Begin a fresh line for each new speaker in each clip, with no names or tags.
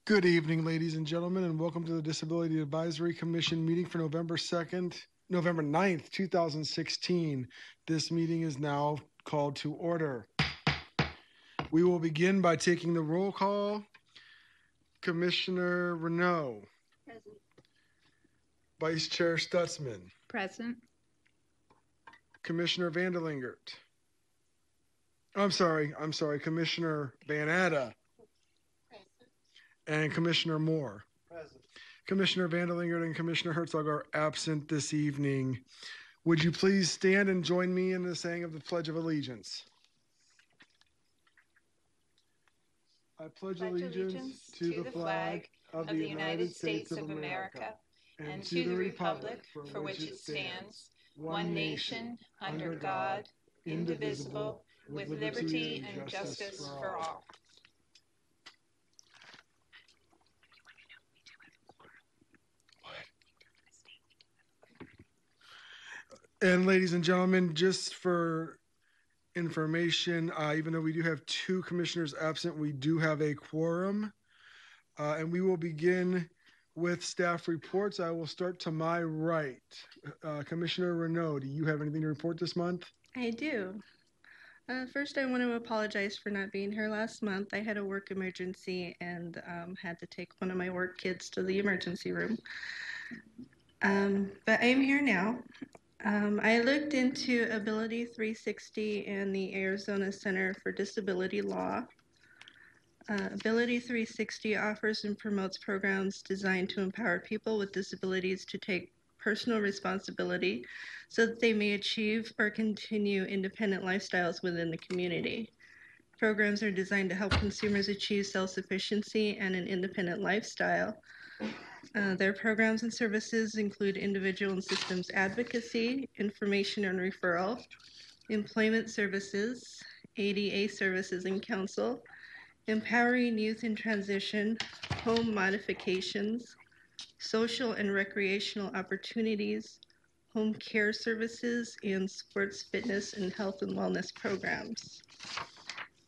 Good evening, ladies and gentlemen, and welcome to the Disability Advisory Commission meeting for November 9th, 2016. This meeting is now called to order. We will begin by taking the roll call. Commissioner Renaud.
Present.
Vice Chair Stutzman.
Present.
Commissioner Vandelingert. I'm sorry, Commissioner Van Atta. And Commissioner Moore.
Present.
Commissioner Vandelingert and Commissioner Herzog are absent this evening. Would you please stand and join me in the saying of the Pledge of Allegiance? I pledge allegiance to the flag of the United States of America and to the republic for which it stands, one nation, under God, indivisible, with liberty and justice for all. And ladies and gentlemen, just for information, even though we do have two commissioners absent, we do have a quorum. And we will begin with staff reports. I will start to my right. Commissioner Renaud, do you have anything to report this month?
I do. First, I want to apologize for not being here last month. I had a work emergency and had to take one of my work kids to the emergency room. But I am here now. I looked into Ability 360 and the Arizona Center for Disability Law. Ability 360 offers and promotes programs designed to empower people with disabilities to take personal responsibility so that they may achieve or continue independent lifestyles within the community. Programs are designed to help consumers achieve self-sufficiency and an independent lifestyle. Their programs and services include individual and systems advocacy, information and referral, employment services, ADA services and counsel, empowering youth in transition, home modifications, social and recreational opportunities, home care services, and sports, fitness, and health and wellness programs.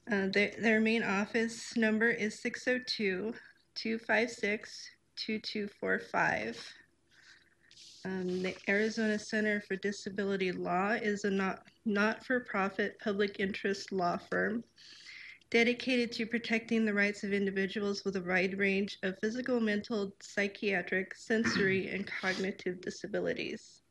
Their main office number is 602-256-2245. The Arizona Center for Disability Law is a not-for-profit public interest law firm dedicated to protecting the rights of individuals with a wide range of physical, mental, psychiatric, sensory, and cognitive disabilities.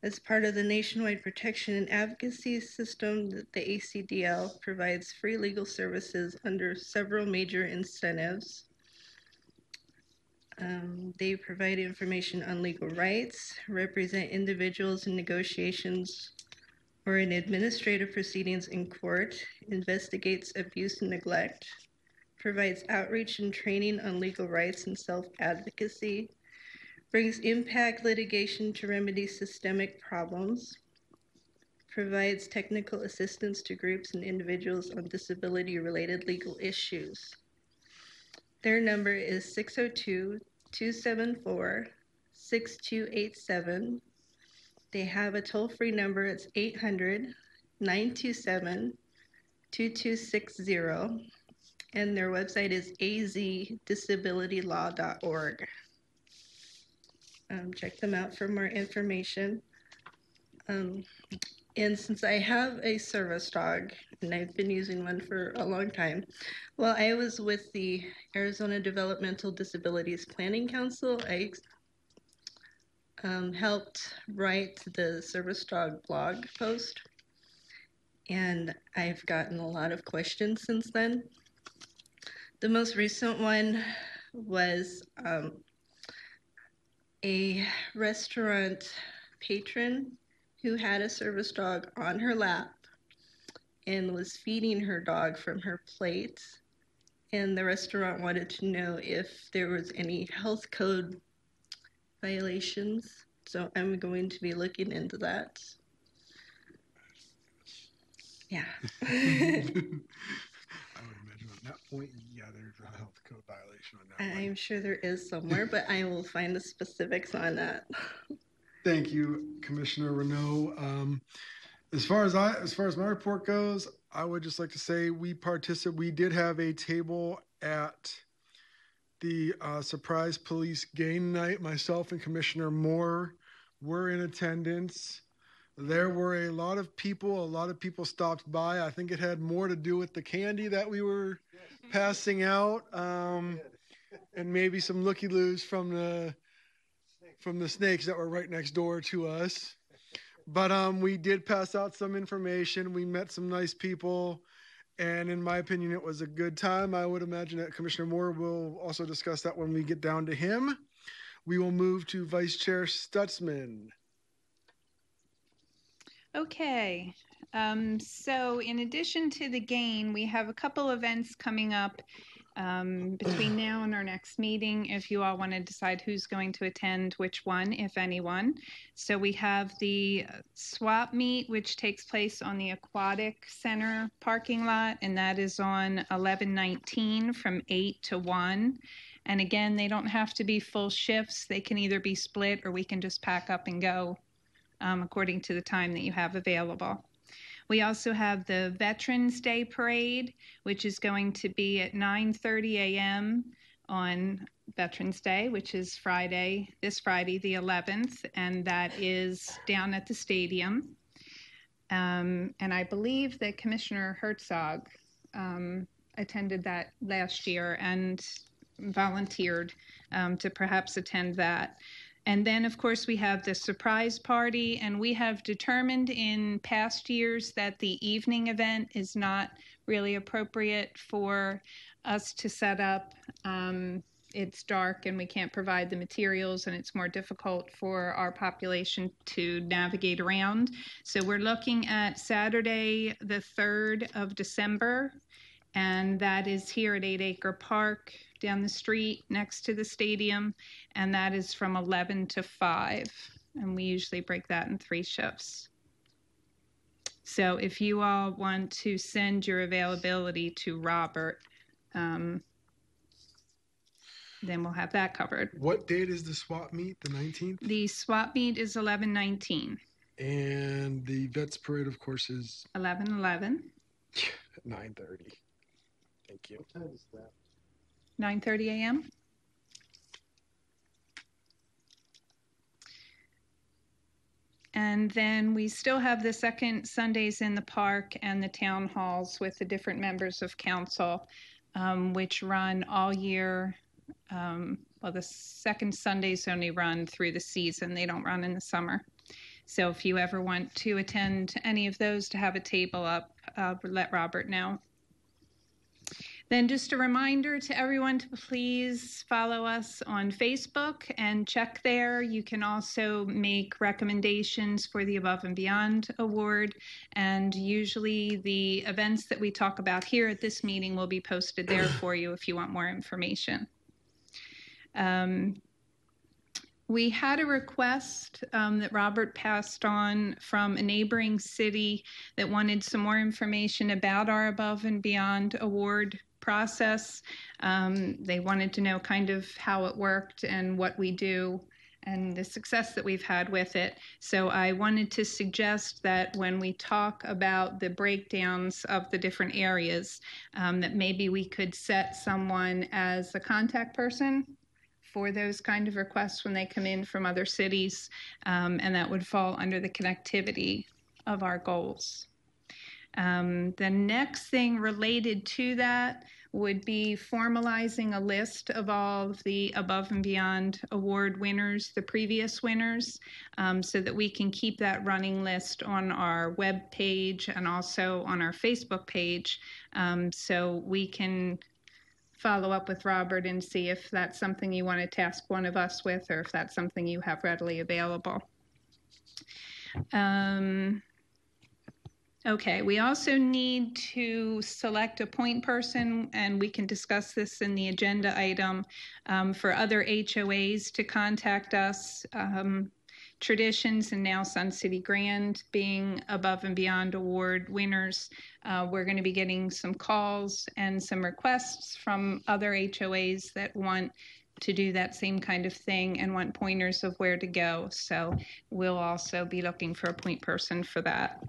As part of the nationwide protection and advocacy system, the ACDL provides free legal services under several major incentives. They provide information on legal rights, represent individuals in negotiations or in administrative proceedings in court, investigates abuse and neglect, provides outreach and training on legal rights and self-advocacy, brings impact litigation to remedy systemic problems, provides technical assistance to groups and individuals on disability-related legal issues. Their number is 602-274-6287. They have a toll-free number. It's 800-927-2260. And their website is azdisabilitylaw.org. Check them out for more information. And since I have a service dog, and I've been using one for a long time, while I was with the Arizona Developmental Disabilities Planning Council, I helped write the service dog blog post, and I've gotten a lot of questions since then. The most recent one was a restaurant patron who had a service dog on her lap and was feeding her dog from her plate, and the restaurant wanted to know if there was any health code violations, so I'm going to be looking into that. Yeah.
I would imagine on that point, yeah, there's a health code violation on that one.
I'm sure there is somewhere, but I will find the specifics on that.
Thank you, Commissioner Renaud. As far as my report goes, I would just like to say we did have a table at the surprise police game night. Myself and Commissioner Moore were in attendance. There were a lot of people. A lot of people stopped by. I think it had more to do with the candy that we were passing out, and maybe some looky-loos from the snakes that were right next door to us. But we did pass out some information. We met some nice people. And in my opinion, it was a good time. I would imagine that Commissioner Moore will also discuss that when we get down to him. We will move to Vice Chair Stutzman.
Okay. So in addition to the game, we have a couple events coming up between now and our next meeting, if you all want to decide who's going to attend which one, if anyone. So we have the swap meet, which takes place on the Aquatic Center parking lot, and that is on 11/19 from 8 to 1. And again, they don't have to be full shifts. They can either be split, or we can just pack up and go according to the time that you have available. We also have the Veterans Day Parade, which is going to be at 9:30 a.m. on Veterans Day, which is this Friday, the 11th, and that is down at the stadium. And I believe that Commissioner Herzog attended that last year and volunteered to perhaps attend that. And then, of course, we have the surprise party, and we have determined in past years that the evening event is not really appropriate for us to set up. It's dark and we can't provide the materials, and it's more difficult for our population to navigate around. So we're looking at Saturday, the 3rd of December, and that is here at 8 Acre Park down the street next to the stadium, and that is from 11 to 5, and we usually break that in 3 shifts. So if you all want to send your availability to Robert, then we'll have that covered.
What date is the swap meet? The 19th?
The swap meet is 11/19.
And the Vets Parade, of course, is
11/11.
9:30. Thank you.
9:30 a.m. And then we still have the second Sundays in the park and the town halls with the different members of council, which run all year. Well, the second Sundays only run through the season. They don't run in the summer. So if you ever want to attend any of those to have a table up, let Robert know. Then just a reminder to everyone to please follow us on Facebook and check there. You can also make recommendations for the Above and Beyond Award, and usually the events that we talk about here at this meeting will be posted there for you if you want more information. We had a request that Robert passed on from a neighboring city that wanted some more information about our Above and Beyond Award process. They wanted to know kind of how it worked and what we do and the success that we've had with it. So I wanted to suggest that when we talk about the breakdowns of the different areas, that maybe we could set someone as a contact person for those kind of requests when they come in from other cities, and that would fall under the connectivity of our goals. The next thing related to that would be formalizing a list of all of the Above and Beyond Award winners, the previous winners, so that we can keep that running list on our web page and also on our Facebook page, so we can follow up with Robert and see if that's something you want to task one of us with, or if that's something you have readily available. Okay, we also need to select a point person, and we can discuss this in the agenda item, for other HOAs to contact us. Traditions and now Sun City Grand being Above and Beyond Award winners. We're going to be getting some calls and some requests from other HOAs that want to do that same kind of thing and want pointers of where to go. So we'll also be looking for a point person for that.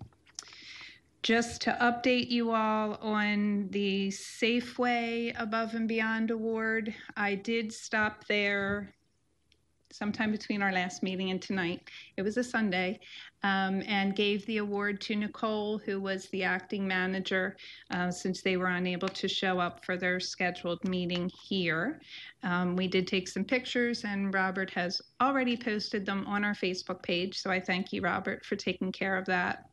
Just to update you all on the Safeway Above and Beyond Award, I did stop there sometime between our last meeting and tonight. It was a Sunday, and gave the award to Nicole, who was the acting manager, since they were unable to show up for their scheduled meeting here. We did take some pictures, and Robert has already posted them on our Facebook page, so I thank you, Robert, for taking care of that.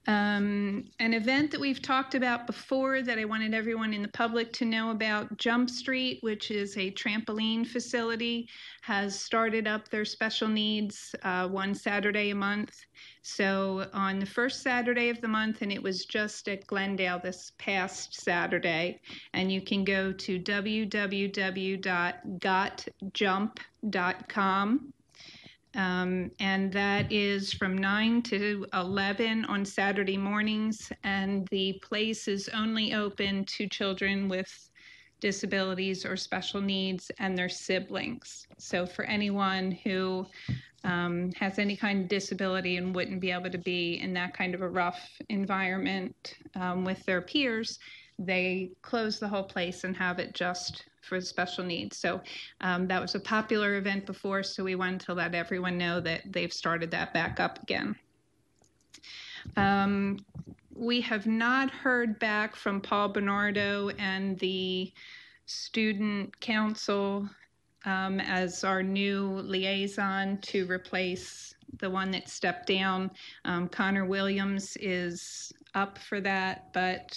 An event that we've talked about before that I wanted everyone in the public to know about, Jump Street, which is a trampoline facility, has started up their special needs one Saturday a month. So on the first Saturday of the month, and it was just at Glendale this past Saturday, and you can go to www.gotjump.com. And that is from 9 to 11 on Saturday mornings, and the place is only open to children with disabilities or special needs and their siblings. So for anyone who has any kind of disability and wouldn't be able to be in that kind of a rough environment with their peers, they close the whole place and have it just for special needs. So that was a popular event before, so we wanted to let everyone know that they've started that back up again. We have not heard back from Paul Bernardo and the student council as our new liaison to replace the one that stepped down. Connor Williams is up for that, but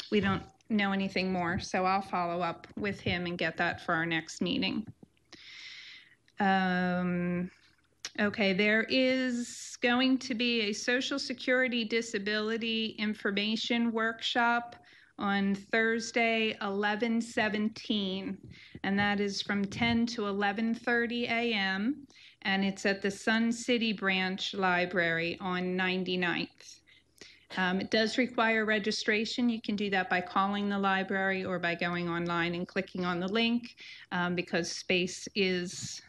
we don't know anything more, so I'll follow up with him and get that for our next meeting. Okay, there is going to be a Social Security Disability Information Workshop on Thursday, 11/17, and that is from 10 to 11:30 a.m., and it's at the Sun City Branch Library on 99th. It does require registration. You can do that by calling the library or by going online and clicking on the link, because space is,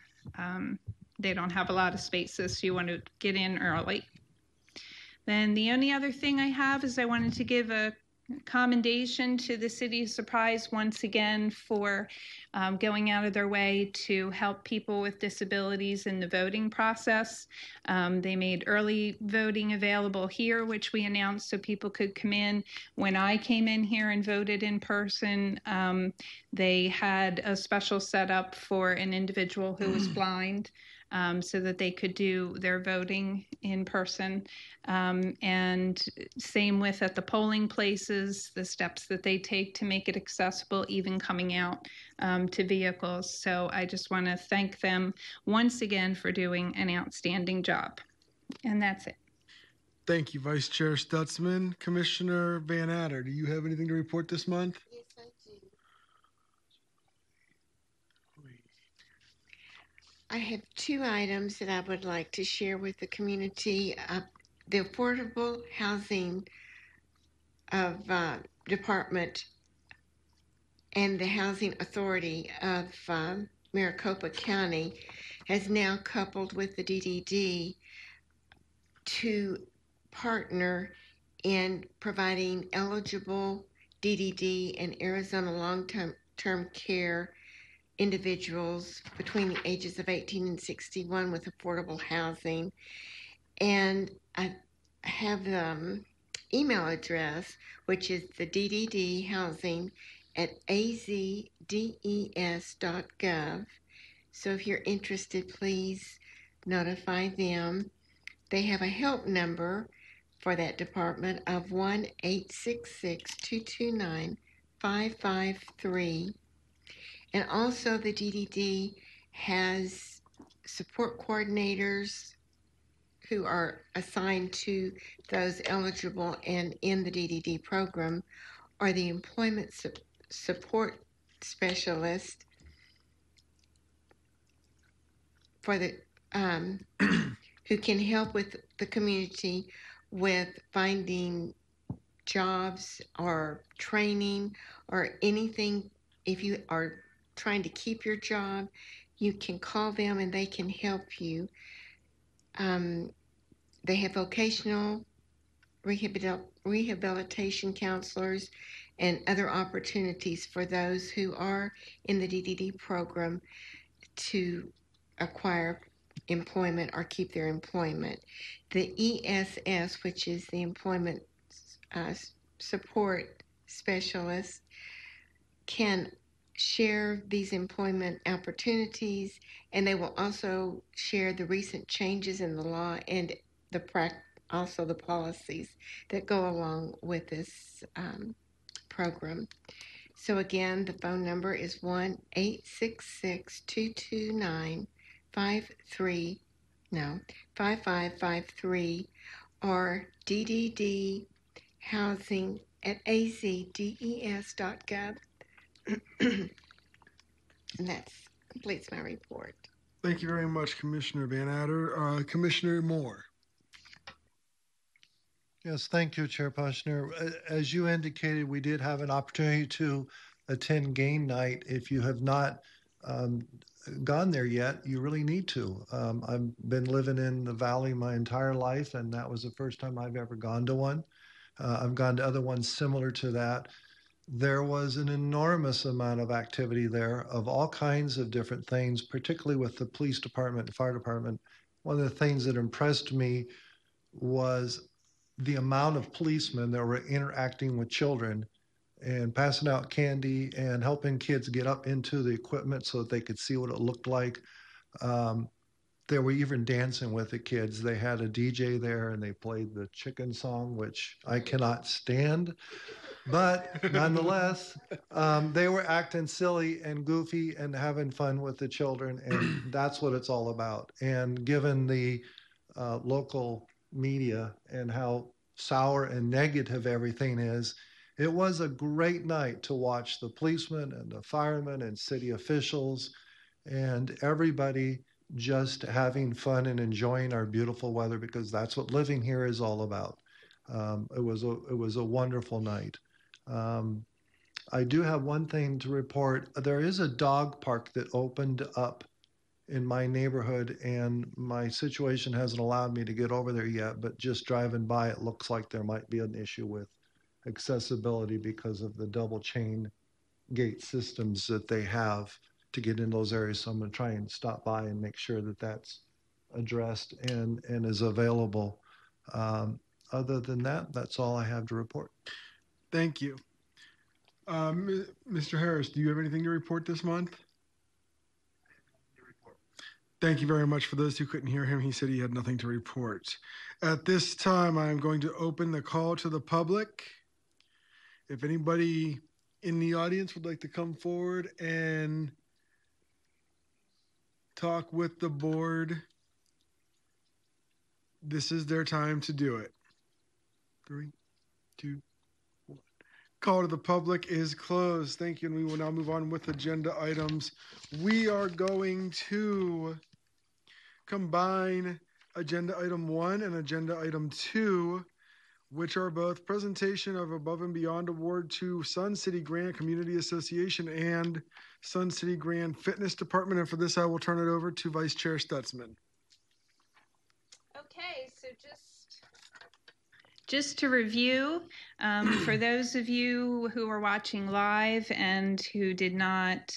they don't have a lot of spaces, so you want to get in early. Then the only other thing I have is I wanted to give a commendation to the City of Surprise once again for going out of their way to help people with disabilities in the voting process. They made early voting available here, which we announced so people could come in. When I came in here and voted in person, they had a special setup for an individual who was blind, so that they could do their voting in person. And same with at the polling places, the steps that they take to make it accessible, even coming out to vehicles. So I just want to thank them once again for doing an outstanding job. And that's it.
Thank you, Vice Chair Stutzman. Commissioner Van Adder, do you have anything to report this month?
Yes, I do. I have two items that I would like to share with the community. The Affordable Housing of Department and the Housing Authority of Maricopa County has now coupled with the DDD to partner in providing eligible DDD and Arizona long-term care individuals between the ages of 18 and 61 with affordable housing. And I have the email address, which is the DDD housing at azdes.gov. So if you're interested, please notify them. They have a help number for that department of 1-866-229-553. And also the DDD has support coordinators who are assigned to those eligible and in the DDD program, or the employment support specialist for the who can help with the community with finding jobs or training or anything. If you are trying to keep your job, you can call them and they can help you. They have vocational rehabilitation counselors, and other opportunities for those who are in the DDD program to acquire employment or keep their employment. The ESS, which is the Employment Support Specialist, can share these employment opportunities, and they will also share the recent changes in the law and also the policies that go along with this program. So again, the phone number is 1-866-229-5553 or DDD housing at azdes.gov. And that completes my report.
Thank you very much, Commissioner Van Adder. Commissioner Moore.
Yes, thank you, Chair Poshner. As you indicated, we did have an opportunity to attend game night. If you have not gone there yet, you really need to. I've been living in the Valley my entire life, and that was the first time I've ever gone to one. I've gone to other ones similar to that. There was an enormous amount of activity there of all kinds of different things, particularly with the police department and fire department. One of the things that impressed me was the amount of policemen that were interacting with children and passing out candy and helping kids get up into the equipment so that they could see what it looked like. They were even dancing with the kids. They had a DJ there and they played the chicken song, which I cannot stand. But nonetheless, they were acting silly and goofy and having fun with the children. And that's what it's all about. And given the local media and how sour and negative everything is, it was a great night to watch the policemen and the firemen and city officials and everybody just having fun and enjoying our beautiful weather, because that's what living here is all about. It was a wonderful night. I do have one thing to report. There is a dog park that opened up in my neighborhood, and my situation hasn't allowed me to get over there yet, but just driving by, it looks like there might be an issue with accessibility because of the double chain gate systems that they have to get in those areas. So I'm going to try and stop by and make sure that that's addressed and is available. Other than that, that's all I have to report.
Thank you. Mr. Harris, do you have anything to report this month? Thank you very much. For those who couldn't hear him, he said he had nothing to report. At this time, I am going to open the call to the public. If anybody in the audience would like to come forward and talk with the board, this is their time to do it. 3, 2, 1. Call to the public is closed. Thank you. And we will now move on with agenda items. We are going to combine agenda item 1 and agenda item 2, which are both presentation of Above and Beyond Award to Sun City Grand Community Association and Sun City Grand Fitness Department. And for this, I will turn it over to Vice Chair Stutzman.
Okay, so just to review, for those of you who are watching live and who did not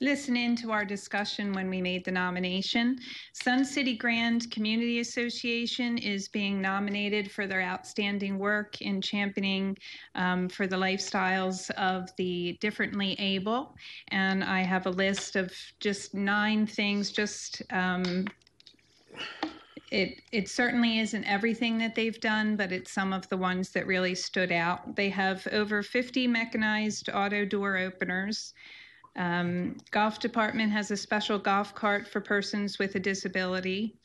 listen in to our discussion when we made the nomination, Sun City Grand Community Association is being nominated for their outstanding work in championing for the lifestyles of the differently able. And I have a list of just 9 things, It certainly isn't everything that they've done, but it's some of the ones that really stood out. They have over 50 mechanized auto door openers. Golf department has a special golf cart for persons with a disability.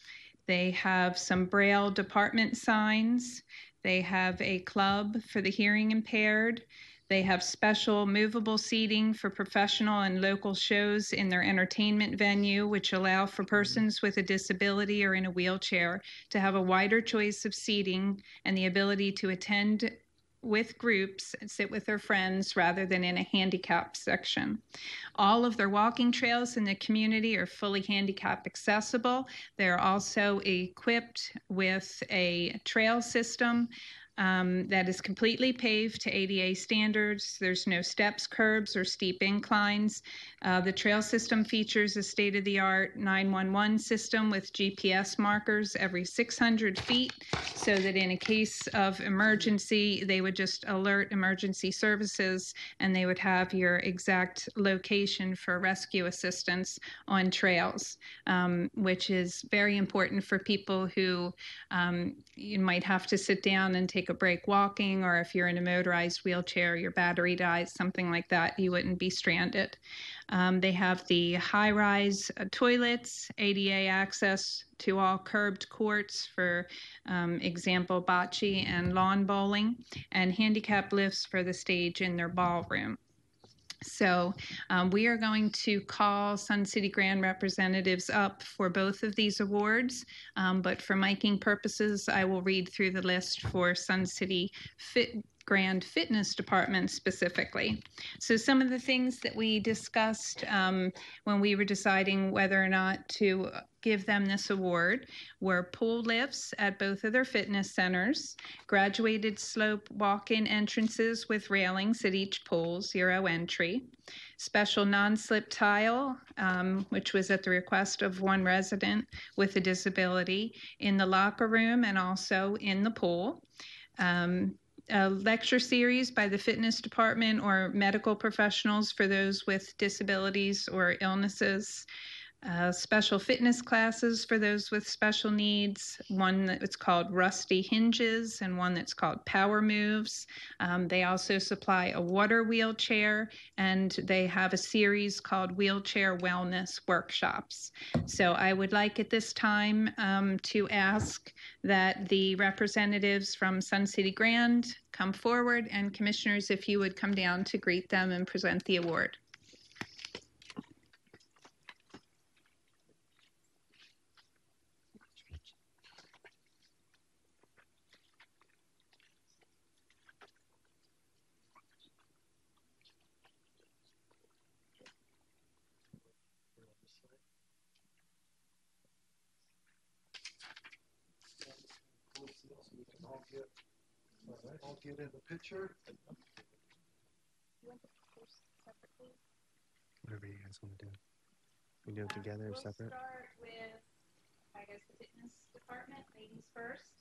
They have some Braille department signs. They have a club for the hearing impaired. They have special movable seating for professional and local shows in their entertainment venue, which allow for persons with a disability or in a wheelchair to have a wider choice of seating and the ability to attend with groups and sit with their friends rather than in a handicap section. All of their walking trails in the community are fully handicap accessible. They're also equipped with a trail system that is completely paved to ADA standards. There's no steps, curbs, or steep inclines. The trail system features a state-of-the-art 911 system with GPS markers every 600 feet, so that in a case of emergency, they would just alert emergency services and they would have your exact location for rescue assistance on trails, which is very important for people who you might have to sit down and take a break walking, or if you're in a motorized wheelchair, your battery dies, something like that, you wouldn't be stranded. They have the high-rise toilets, ADA access to all curbed courts, for example, bocce and lawn bowling, and handicap lifts for the stage in their ballroom. So we are going to call Sun City Grand representatives up for both of these awards, but for miking purposes, I will read through the list for Sun City Grand Fitness Department specifically. So some of the things that we discussed when we were deciding whether or not to give them this award were pool lifts at both of their fitness centers, graduated slope walk-in entrances with railings at each pool, 0 entry, special non-slip tile, which was at the request of one resident with a disability, in the locker room and also in the pool. A lecture series by the fitness department or medical professionals for those with disabilities or illnesses. Special fitness classes for those with special needs, one that's called Rusty Hinges and one that's called Power Moves. They also supply a water wheelchair, and they have a series called Wheelchair Wellness Workshops. So I would like at this time to ask that the representatives from Sun City Grand come forward, and commissioners, if you would come down to greet them and present the award.
I'll get in the picture.
Whatever you guys want to do. We do it together or separate?
We'll start with, I guess, the fitness department, ladies first.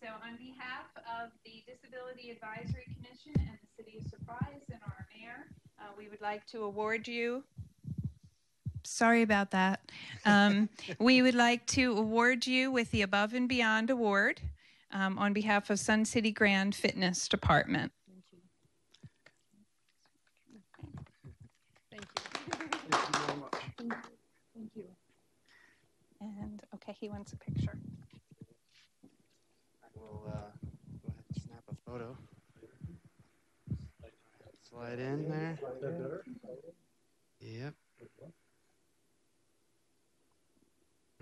So on behalf of the Disability Advisory Commission and the City of Surprise and our mayor, we would like to award you. Sorry about that. We would like to award you with the Above and Beyond Award on behalf of Sun City Grand Fitness Department.
Thank you very much.
Thank you. And okay, he wants a picture.
We'll go ahead and snap a photo. Slide in there. Yep.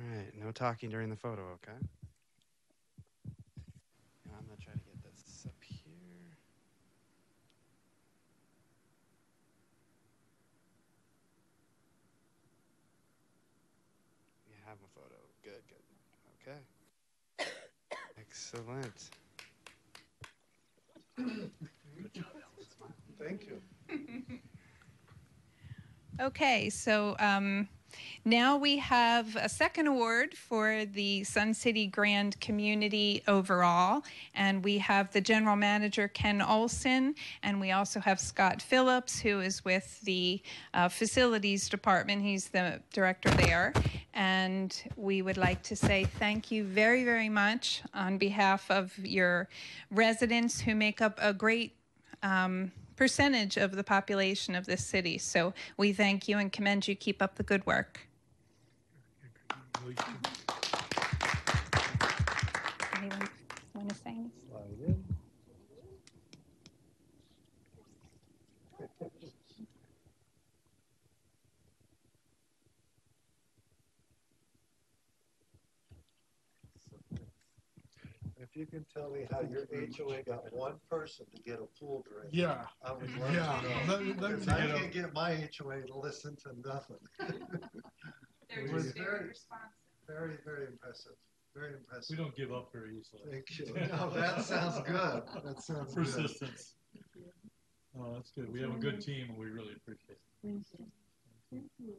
All right, no talking during the photo, okay? And I'm going to try to get this up here. You have a photo. Good, good. Okay. Excellent. Good job, Ellen.
Thank you.
Okay, so now we have a second award for the Sun City Grand community overall, and we have the general manager, Ken Olson, and we also have Scott Phillips, who is with the facilities department. He's the director there, and we would like to say thank you very, very much on behalf of your residents who make up a great percentage of the population of this city. So we thank you and commend you. Keep up the good work. Anyone want to say anything?
If you can tell me how your HOA got one person to get a pool drink,
Yeah.
I would love
Yeah.
to know.
Let me
Because I
get
can't get my HOA to listen to nothing.
They're
It was
just very responsive.
very, very impressive. Very impressive.
We don't give up very easily.
Thank you. No, that sounds good. That sounds good.
Persistence. Oh, that's good. We have a good team and we really appreciate it. Thank you.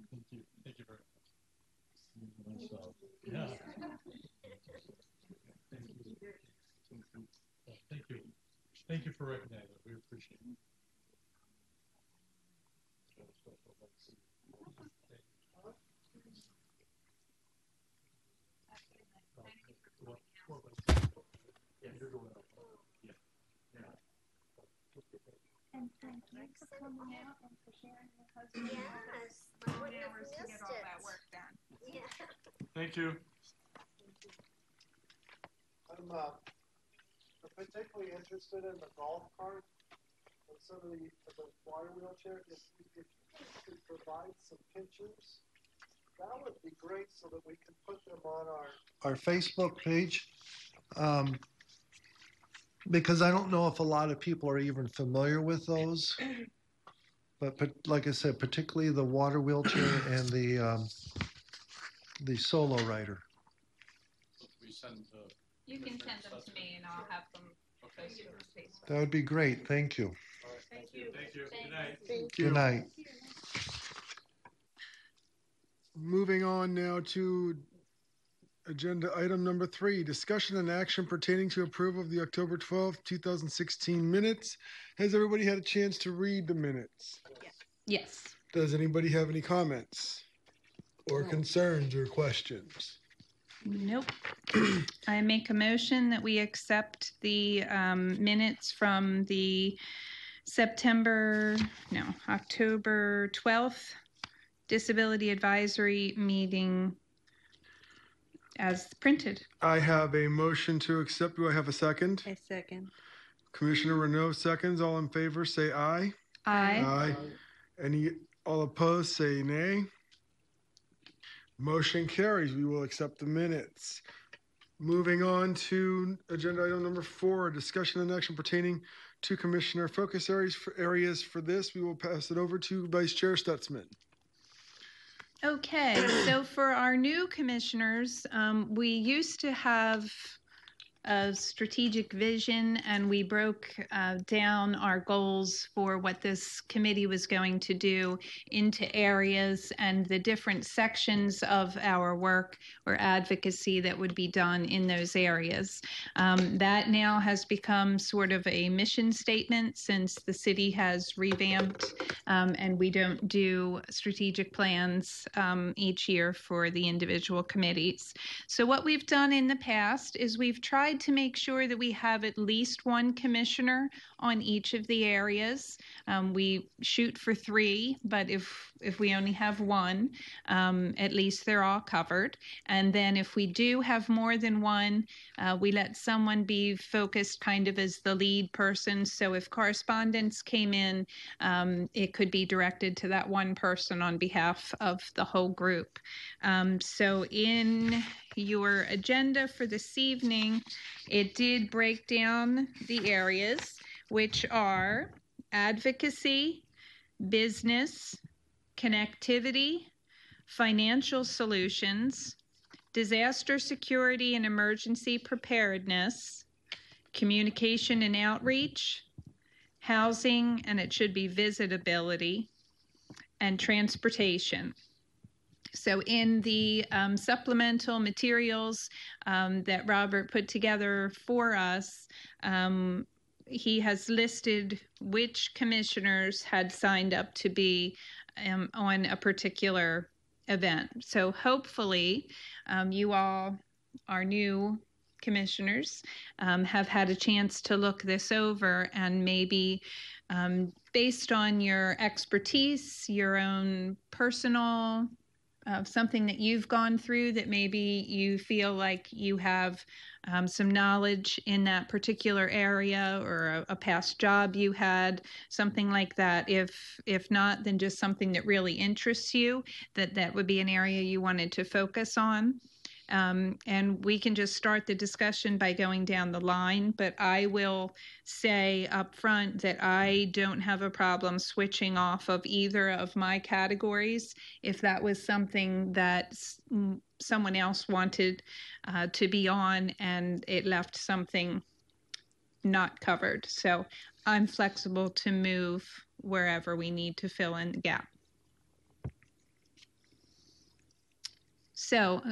Thank you. Thank you very much. Yeah. Thank you. Thank you for recognizing it. We appreciate it.
And thank you for coming out and for sharing your husband's long hours to get all that work done.
Yeah.
Thank you.
I'm particularly interested in the golf cart and some of the water wheelchair. If you could provide some pictures, that would be great so that we can put them on our Facebook page. Because I don't know if a lot of people are even familiar with those. But like I said, particularly the water wheelchair and the solo rider.
We send
You can send them to me and I'll have them posted on Facebook.
That would be great. Thank you.
All right. Thank you. Thank you. Good night.
Thank you.
Good night.
Moving on now to agenda item number 3, discussion and action pertaining to approval of the October 12th, 2016 minutes. Has everybody had a chance to read the minutes?
Yes.
Does anybody have any comments or concerns or questions?
Nope. I make a motion that we accept the minutes from the October 12th Disability Advisory meeting as printed.
I have a motion to accept. Do I have a second?
I second.
Commissioner Renaud seconds. All in favor, say aye.
Aye.
All opposed, say nay. Motion carries. We will accept the minutes. Moving on to agenda item number 4, discussion and action pertaining to commissioner focus areas for this. We will pass it over to Vice Chair Stutzman.
Okay, so for our new commissioners, we used to have a strategic vision and we broke down our goals for what this committee was going to do into areas and the different sections of our work or advocacy that would be done in those areas. That now has become sort of a mission statement since the city has revamped and we don't do strategic plans each year for the individual committees. So what we've done in the past is we've tried to make sure that we have at least one commissioner on each of the areas. We shoot for 3, but if we only have one, at least they're all covered. And then if we do have more than one, we let someone be focused kind of as the lead person. So if correspondence came in, it could be directed to that one person on behalf of the whole group. So in your agenda for this evening, it did break down the areas, which are advocacy, business, connectivity, financial solutions, disaster security and emergency preparedness, communication and outreach, housing, and it should be visitability, and transportation. So in the supplemental materials that Robert put together for us, he has listed which commissioners had signed up to be on a particular event. So hopefully you all, our new commissioners, have had a chance to look this over and maybe based on your expertise, your own personal something that you've gone through that maybe you feel like you have some knowledge in that particular area or a past job you had, something like that. If not, then just something that really interests you, that would be an area you wanted to focus on. And we can just start the discussion by going down the line, but I will say up front that I don't have a problem switching off of either of my categories if that was something that someone else wanted to be on and it left something not covered. So I'm flexible to move wherever we need to fill in the gap. So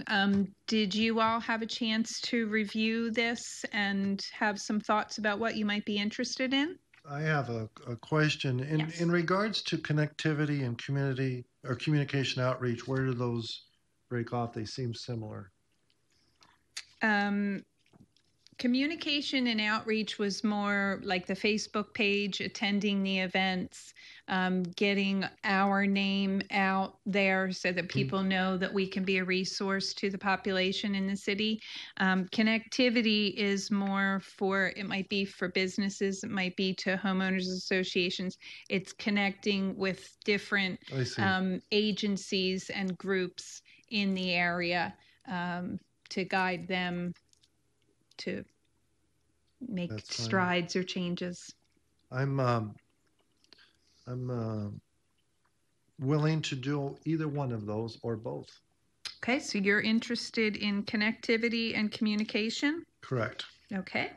did you all have a chance to review this and have some thoughts about what you might be interested in?
I have a question.
Yes.
In regards to connectivity and community or communication outreach, where do those break off? They seem similar.
Communication and outreach was more like the Facebook page, attending the events, getting our name out there so that people know that we can be a resource to the population in the city. Connectivity is more for, it might be for businesses, it might be to homeowners associations. It's connecting with different agencies and groups in the area to guide them to make strides or changes.
I'm willing to do either one of those or both.
Okay, so you're interested in connectivity and communication?
Correct.
Okay.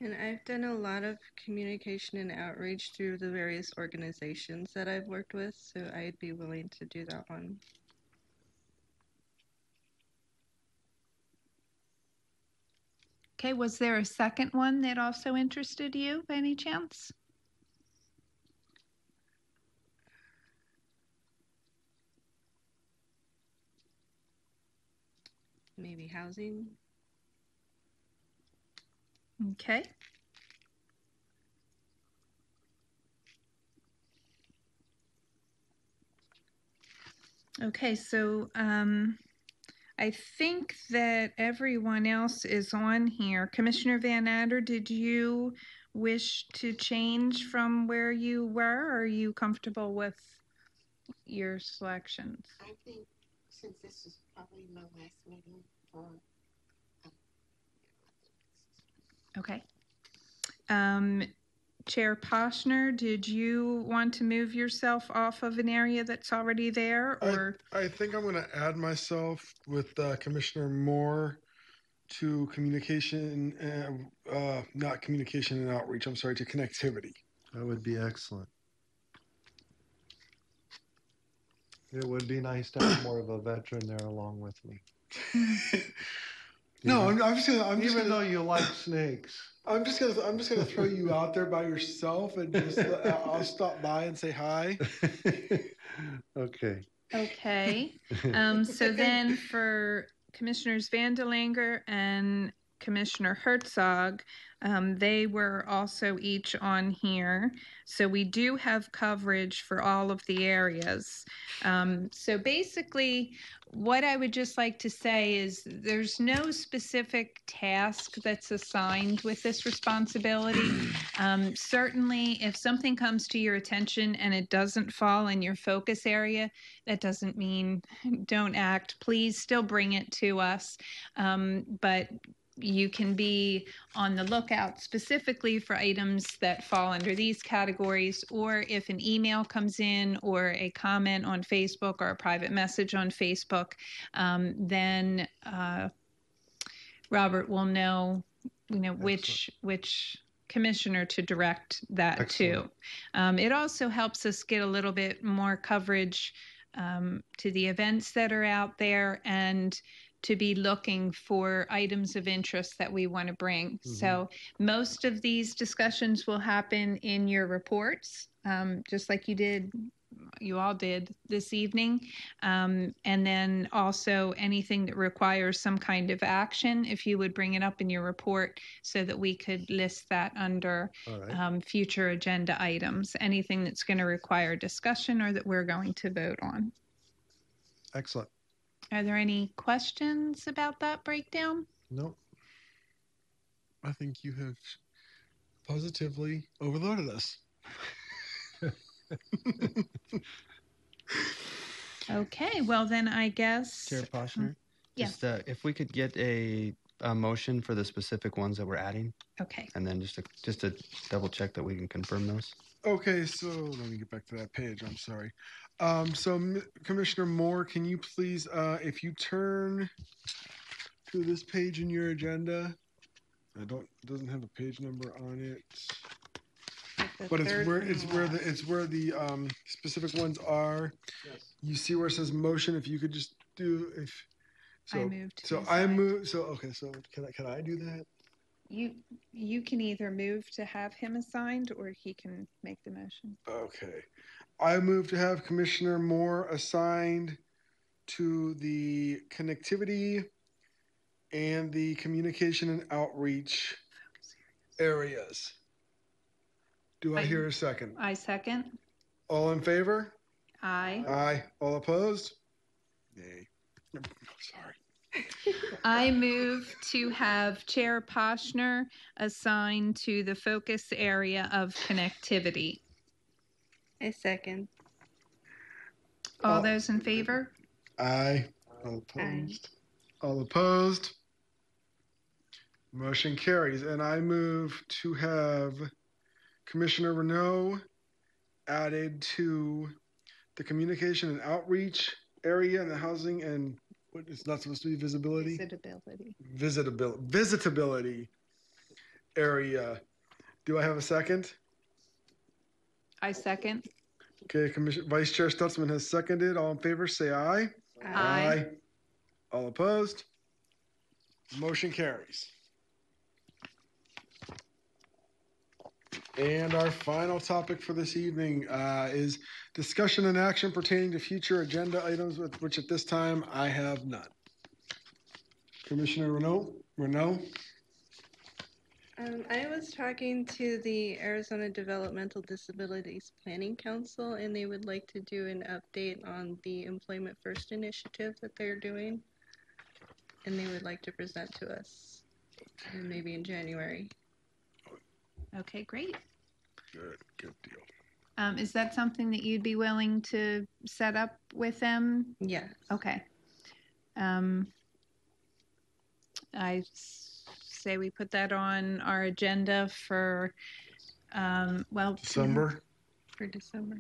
And I've done a lot of communication and outreach through the various organizations that I've worked with, so I'd be willing to do that one.
Okay, was there a second one that also interested you by any chance?
Maybe housing.
Okay. Okay, so I think that everyone else is on here. Commissioner Van Adder, did you wish to change from where you were, or are you comfortable with your selections?
I think since this is probably my last meeting for
okay. Chair Poshner, did you want to move yourself off of an area that's already there, or?
I think I'm going to add myself with Commissioner Moore to communication, not communication and outreach, I'm sorry, to connectivity.
That would be excellent. It would be nice to have more of a veteran there along with me.
No, I'm just gonna.
Even though you like snakes.
I'm just gonna throw you out there by yourself, and just I'll stop by and say hi.
Okay.
Okay. So then for Commissioners Vandelanger and Commissioner Herzog, they were also each on here. So we do have coverage for all of the areas. So basically, what I would just like to say is there's no specific task that's assigned with this responsibility. Certainly, if something comes to your attention and it doesn't fall in your focus area, that doesn't mean don't act. Please still bring it to us. But you can be on the lookout specifically for items that fall under these categories, or if an email comes in or a comment on Facebook or a private message on Facebook, then Robert will know, which commissioner to direct that Excellent. To. It also helps us get a little bit more coverage to the events that are out there and to be looking for items of interest that we want to bring. Mm-hmm. So most of these discussions will happen in your reports, just like you all did this evening. And then also anything that requires some kind of action, if you would bring it up in your report so that we could list that under future agenda items, anything that's going to require discussion or that we're going to vote on.
Excellent.
Are there any questions about that breakdown?
No.
I think you have positively overloaded us.
Okay, well then I guess.
Chair Poshner?
Yeah.
Just if we could get a motion for the specific ones that we're adding,
Okay.
and then just to double check that we can confirm those.
Okay, so let me get back to that page. I'm sorry. Commissioner Moore, can you please, if you turn to this page in your agenda, it doesn't have a page number on it, but it's where the specific ones are.
Yes.
You see where it says motion. If you could just do if. So
I moved to
So
the
I
side.
move. So okay. So can I do that?
You can either move to have him assigned or he can make the motion.
Okay. I move to have Commissioner Moore assigned to the connectivity and the communication and outreach areas. Do I hear a second?
I second.
All in favor?
Aye.
Aye. All opposed? Nay. Sorry.
I move to have Chair Poshner assigned to the focus area of connectivity.
I second.
All those in favor?
Aye. All opposed? All opposed? Motion carries. And I move to have Commissioner Renault added to the communication and outreach area and the housing and what it's not supposed to be visibility? Visitability area. Do I have a second?
I second.
Okay, Vice Chair Stutzman has seconded. All in favor, say aye.
Aye.
All opposed? Motion carries. And our final topic for this evening is discussion and action pertaining to future agenda items, which at this time I have none. Commissioner Renault?
I was talking to the Arizona Developmental Disabilities Planning Council, and they would like to do an update on the Employment First initiative that they're doing. And they would like to present to us maybe in January.
Okay, great.
Good deal.
Is that something that you'd be willing to set up with them?
Yes.
Okay. I say we put that on our agenda for,
December?
For December.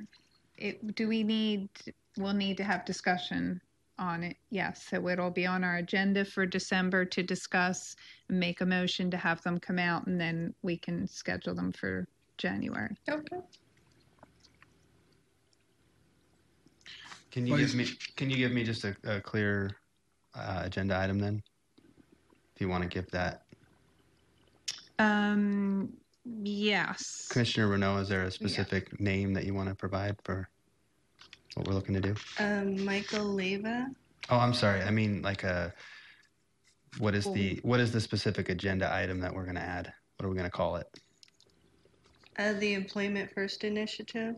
We'll need to have discussion on it. Yes, so it'll be on our agenda for December to discuss and make a motion to have them come out, and then we can schedule them for January.
Okay.
Can you give me just a clear agenda item then? If you want to give that.
Yes.
Commissioner Renault, is there a specific name that you want to provide for what we're looking to do?
Michael Leva.
Oh, I'm sorry. I mean, like what is the specific agenda item that we're going to add? What are we going to call it?
The Employment First initiative.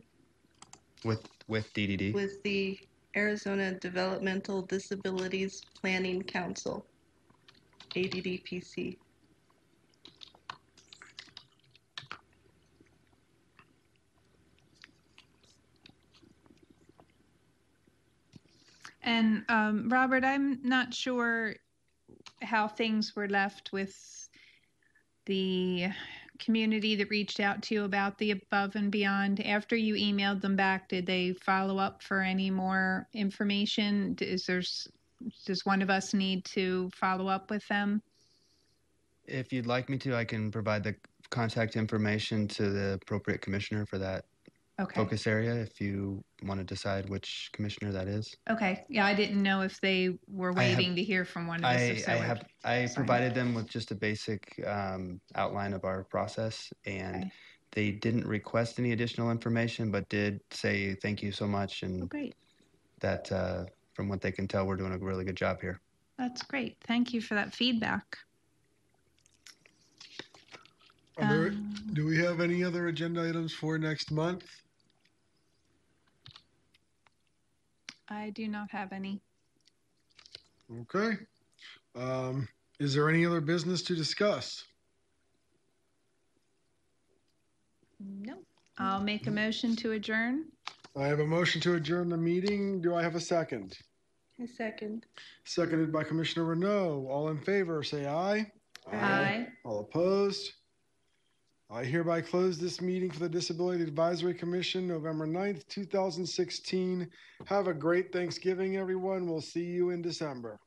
With DDD?
With the Arizona Developmental Disabilities Planning Council, ADDPC.
And Robert, I'm not sure how things were left with the community that reached out to you about the above and beyond. After you emailed them back, did they follow up for any more information? Does one of us need to follow up with them?
If you'd like me to, I can provide the contact information to the appropriate commissioner for that focus area if you want to decide which commissioner that is.
Okay. Yeah, I didn't know if they were waiting to hear from one of us.
I provided them with just a basic outline of our process, and they didn't request any additional information, but did say thank you so much, and that from what they can tell, we're doing a really good job here.
That's great. Thank you for that feedback.
Do we have any other agenda items for next month?
I do not have any.
Okay. Is there any other business to discuss?
No. I'll make a motion to adjourn.
I have a motion to adjourn the meeting. Do I have a second?
A second.
Seconded by Commissioner Renault. All in favor, say aye.
Aye.
All opposed? I hereby close this meeting for the Disability Advisory Commission, November 9th, 2016. Have a great Thanksgiving, everyone. We'll see you in December.